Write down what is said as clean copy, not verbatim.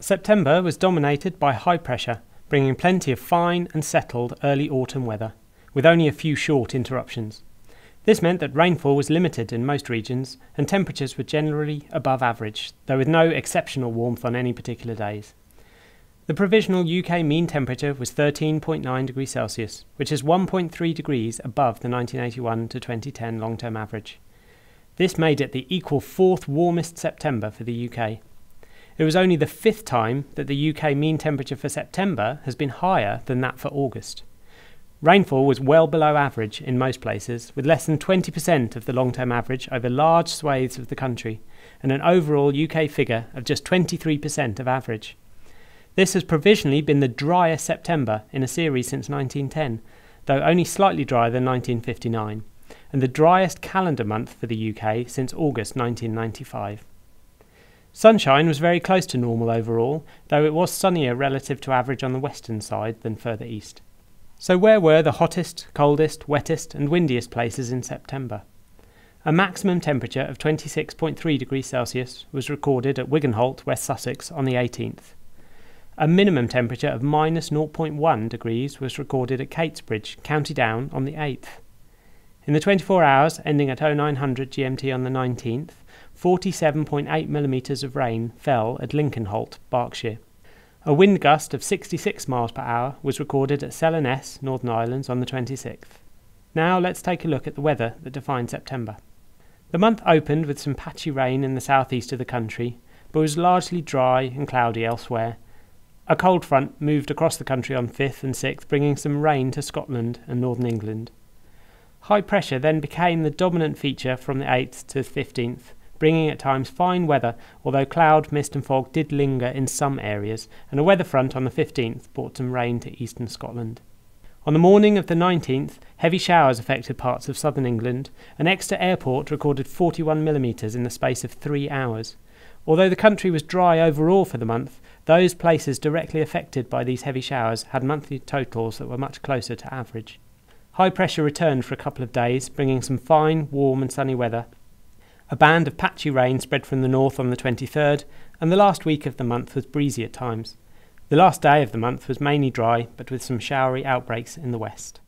September was dominated by high pressure, bringing plenty of fine and settled early autumn weather, with only a few short interruptions. This meant that rainfall was limited in most regions and temperatures were generally above average, though with no exceptional warmth on any particular days. The provisional UK mean temperature was 13.9 degrees Celsius, which is 1.3 degrees above the 1981 to 2010 long-term average. This made it the equal fourth warmest September for the UK. It was only the fifth time that the UK mean temperature for September has been higher than that for August. Rainfall was well below average in most places, with less than 20% of the long-term average over large swathes of the country, and an overall UK figure of just 23% of average. This has provisionally been the driest September in a series since 1910, though only slightly drier than 1959, and the driest calendar month for the UK since August 1995. Sunshine was very close to normal overall, though it was sunnier relative to average on the western side than further east. So where were the hottest, coldest, wettest and windiest places in September? A maximum temperature of 26.3 degrees Celsius was recorded at Wiggenholt, West Sussex on the 18th. A minimum temperature of minus 0.1 degrees was recorded at Catesbridge, County Down on the 8th. In the 24 hours ending at 0900 GMT on the 19th, 47.8 millimetres of rain fell at Lincolnholt, Berkshire. A wind gust of 66 miles per hour was recorded at Sellerness, Northern Islands on the 26th. Now let's take a look at the weather that defined September. The month opened with some patchy rain in the southeast of the country, but was largely dry and cloudy elsewhere. A cold front moved across the country on 5th and 6th, bringing some rain to Scotland and northern England. High pressure then became the dominant feature from the 8th to the 15th, bringing at times fine weather, although cloud, mist and fog did linger in some areas, and a weather front on the 15th brought some rain to eastern Scotland. On the morning of the 19th, heavy showers affected parts of southern England, and Exeter Airport recorded 41 millimetres in the space of 3 hours. Although the country was dry overall for the month, those places directly affected by these heavy showers had monthly totals that were much closer to average. High pressure returned for a couple of days, bringing some fine, warm and sunny weather. A band of patchy rain spread from the north on the 23rd, and the last week of the month was breezy at times. The last day of the month was mainly dry, but with some showery outbreaks in the west.